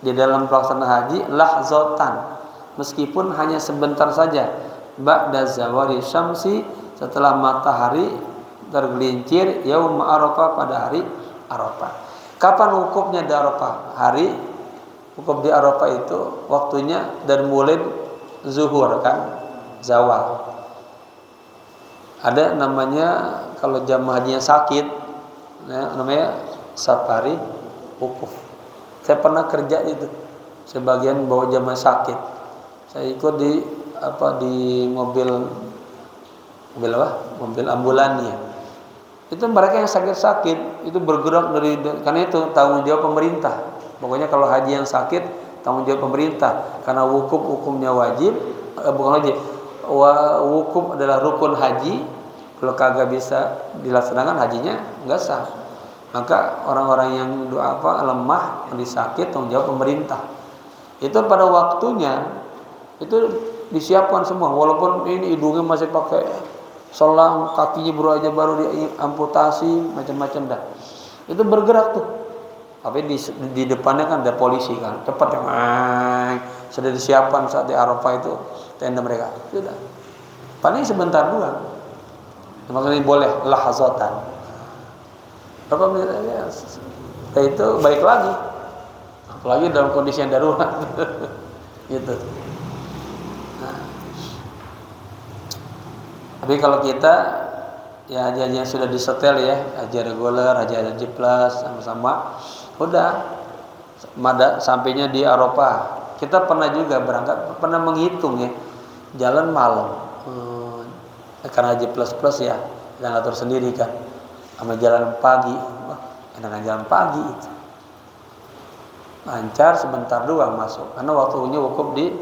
A: di dalam pelaksanaan haji lahzatan, meskipun hanya sebentar saja, ba'da zawali syamsi, setelah matahari tergelincir, yaum Arafah, pada hari Arafah. Kapan wukufnya di Arafah? Hari wukuf di Arafah itu waktunya dari mulai zuhur kan, zawal. Ada namanya kalau jamaah hajinya sakit, ya, namanya safari wukuf. Saya pernah kerja itu, sebagian bawa jamaah sakit. Saya ikut di mobil ambulannya. Itu mereka yang sakit-sakit itu bergerak karena itu tanggung jawab pemerintah. Pokoknya kalau haji yang sakit tanggung jawab pemerintah, karena wukuf hukumnya wajib, bukan wajib. Wukuf adalah rukun haji. Kalau kagak bisa dilaksanakan hajinya enggak sah. Maka orang-orang yang lemah, yang sakit, tanggung jawab pemerintah. Itu pada waktunya itu disiapkan semua, walaupun ini hidungnya masih pakai selang kakinya baru diamputasi, macam-macam dah. Itu bergerak tuh. Tapi di depannya kan ada polisi kan, cepat yang sudah disiapkan saat di Arafah itu tenda mereka. Sudah. Paling sebentar doang. Makanya boleh lahazatan. Berapa menit aja. Setelah itu balik lagi. Apalagi dalam kondisi yang darurat. Gitu. Nah. Tapi kalau kita ya haji yang sudah disetel ya, haji reguler, haji plus sama-sama, udah sampainya di Arafah. Kita pernah juga berangkat, pernah menghitung ya, jalan malam. Karena haji plus ya, yang ngatur sendiri kan. Sama jalan pagi, enakan jalan pagi itu. Lancar sebentar doang masuk, karena waktunya wukuf di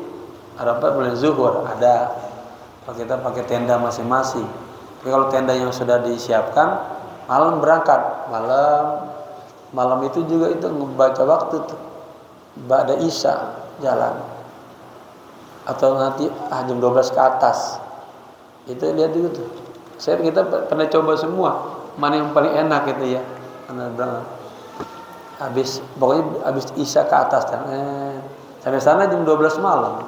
A: Arafah bulan zuhur ada. Kalau kita pakai tenda masing-masing. Tapi kalau tenda yang sudah disiapkan, malam berangkat, malam itu juga itu membaca waktu tuh, ba'da isya jalan, atau nanti jam 12 ke atas. Itu lihat dulu tuh. Kita pernah coba semua, mana yang paling enak gitu ya. Pokoknya habis isya ke atas kan. Sampai sana jam 12 malam.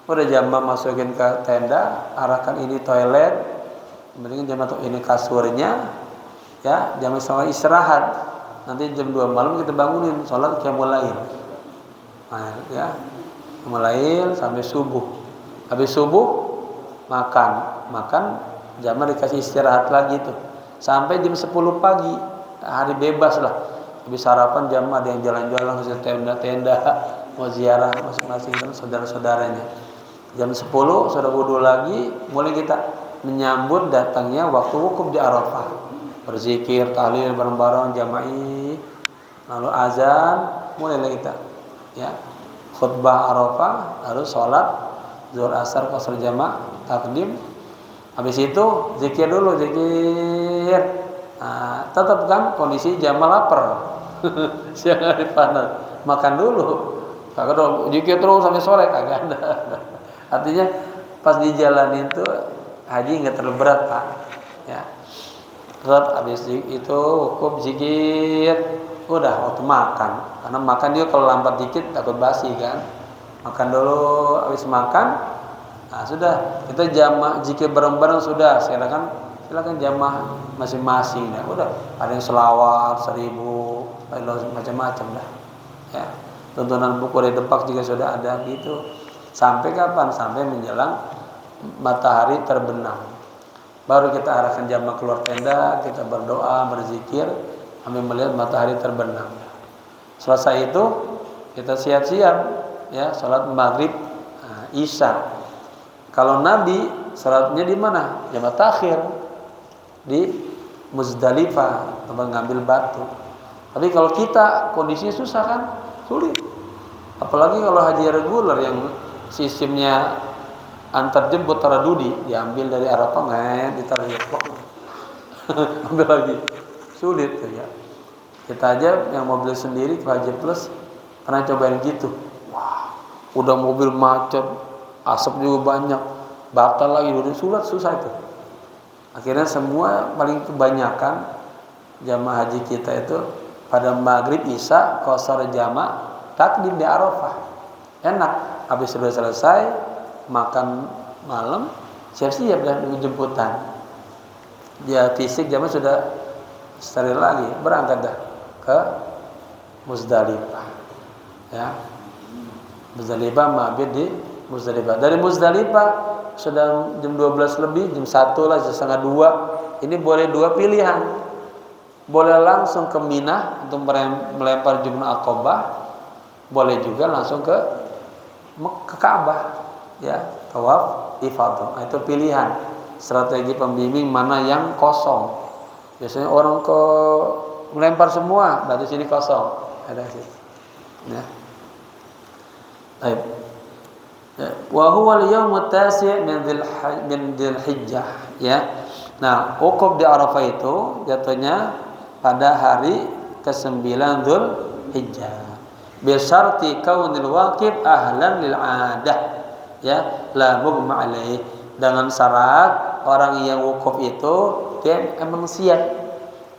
A: Udah jamaah masukin ke tenda, arahkan ini toilet, kemudian jamaah ini kasurnya, ya jamaah sama istirahat. Nanti jam 2 malam kita bangunin, sholat qiyamul lail. Nah, ya, mulai sampai subuh. Habis subuh makan, jamaah dikasih istirahat lagi tuh. Sampai jam 10 pagi, hari bebas lah. Habis sarapan jamaah ada yang jalan-jalan ke tenda-tenda, mau ziarah masing-masing dengan saudara-saudaranya. Jam 10 sudah wudu lagi, mulai kita menyambut datangnya waktu wukuf di Arafah. Berzikir, tahlil bareng-bareng jama'i, lalu azan, mulailah kita ya. Khutbah Arafah, lalu sholat zuhur asar qasar jama' takdim. Habis itu zikir dulu, zikir. Nah, tetap kan kondisi jamaah lapar. Siang hari panas, makan dulu. Kagak dong zikir terus sampai sore, kagak ada. Artinya pas di jalan itu haji nggak terlalu berat Pak. Ya. Terus habis itu wukuf zikir, udah waktu makan. Karena makan dia kalau lambat dikit takut basi kan. Makan dulu, habis makan, nah sudah kita jamaah zikir bareng-bareng sudah. Silakan jamaah masing-masing. Ya. Udah ada yang selawat 1000, macam-macam dah. Ya. Tuntunan buku dari Depak juga sudah ada gitu. Sampai kapan? Sampai menjelang matahari terbenam. Baru kita arahkan jamaah keluar tenda, kita berdoa, berzikir, sambil melihat matahari terbenam. Selesai itu kita siap-siap, ya, sholat maghrib, isya. Kalau Nabi sholatnya di mana? Jamaah takhir di Muzdalifah, tempat ngambil batu. Tapi kalau kita kondisinya susah kan, sulit. Apalagi kalau haji reguler yang sistemnya antar jemput taradudi, diambil dari Arafah ditaruh di ambil lagi, sulit tuh ya. Kita aja yang mobil sendiri ke Haji Plus pernah cobain gitu. Wah, udah mobil macet, asap juga banyak, batal lagi, udah susah itu. Akhirnya semua paling kebanyakan jamaah haji kita itu pada maghrib isya qasar jamaah takdim di Arafah. Enak. Habis sudah selesai makan malam, siap-siap dah dengan jemputan. Ya fisik jamaah sudah steril lagi, berangkat dah ke Muzdalifah. Ya. Muzdalifah mabit di Muzdalifah. Dari Muzdalifah sudah jam 12 lebih, jam 1 lah, jam setengah 2. Ini boleh dua pilihan. Boleh langsung ke Mina untuk melempar jumrah Aqabah, boleh juga langsung ke Ka'bah, ya, tawaf ifadah. Itu pilihan strategi pembimbing mana yang kosong. Biasanya orang ke melempar semua, dari sini kosong, ada sih. Ya. Baik. Wa huwa al-yawm at-tasi' min Dzulhijjah, ya. Nah, wukuf di Arafah itu jatuhnya pada hari ke-9 Dzulhijjah. Bi syarti kaunil waqif ahlan lil 'adah, ya, la mughma alaih, dengan syarat orang yang wukuf itu dia emang siap,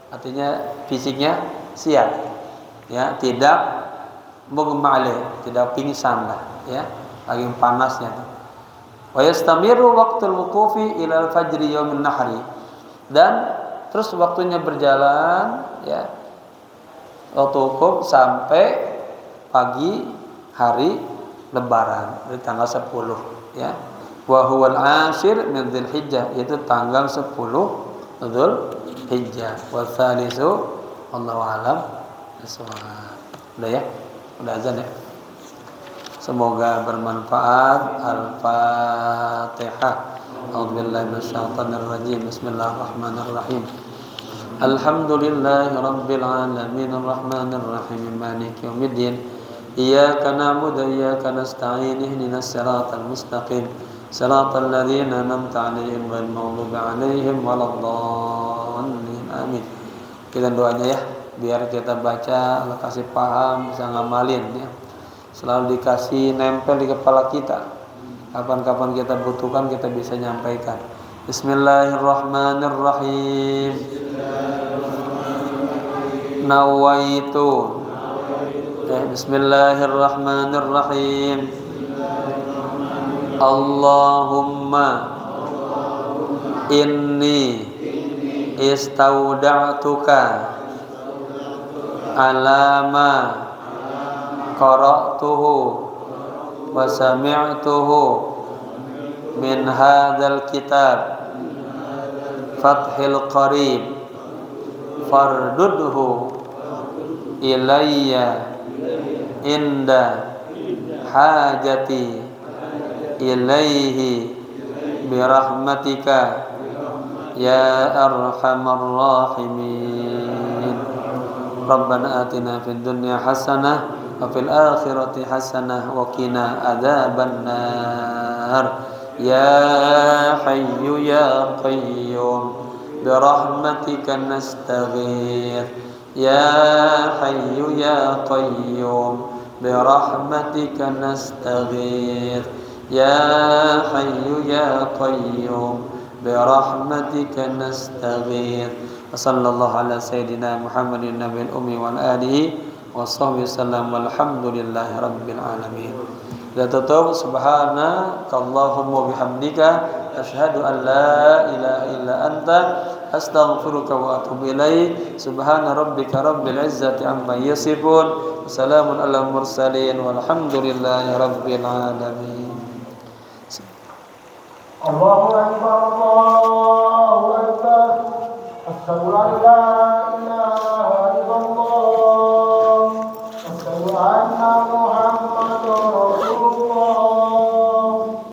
A: artinya fisiknya siap, ya, tidak mughma'alih, tidak pingsan lah, ya, lagi panasnya. Wa yastamiru waqtul wuqufi ila al-fajri yaumin nahri, dan terus waktunya berjalan, ya, waktu wukuf sampai pagi hari Lebaran di tanggal 10, ya. Wa huwal ashir min Dzulhijjah, yaitu tanggal 10 Dzulhijjah. Wa tsalisu wallahu alam bissawab. Udah ya? Udah azan ya? Semoga bermanfaat. Al-Fatihah. A'udzubillahi minasyaitonir rajim. Bismillahirrahmanirrahim. Alhamdulillahi rabbil alamin arrahmanir rahim maliki yaumiddin. Iyyaka na'budu wa iyyaka nasta'in ihdinas siratal mustaqim siratal ladzina an'amta 'alaihim ghairil maghdubi 'alaihim waladdallin. Amin. Kita doanya ya, biar kita baca Allah kasih paham, bisa ngamalin ya. Selalu dikasih nempel di kepala kita. Kapan-kapan kita butuhkan kita bisa nyampaikan. Bismillahirrahmanirrahim. Nawaitu. Bismillahirrahmanirrahim. Allahumma inni istauda'tuka alama qara'tuhu wa sami'tuhu min hadzal kitab fathil qarib fardudhu ilayya inda hajati ilaihi birahmatika ya arhamar rahimin. Rabbana atina fid dunya hasanah wa fil akhirati hasanah wa qina adzabannar. Ya hayyu ya qayyum birahmatika nastaghith. Ya hayyu ya qayyum birahmatika nastaghith. Ya hayyu ya qayyum birahmatika nastaghith. Sallallahu ala sayyidina Muhammadin nabiyil ummi wa alihi wa sahbihi sallam walhamdulillahi rabbil alamin. La tutup subhanakallahumma bihamdika asyhadu an la ilaha illa anta astaghfiruka wa atubu ilaik. Subhana rabbika rabbil izzati amma yasifun. Wassalamun ala mursalin walhamdulillahi rabbil alamin. Allahu akbar.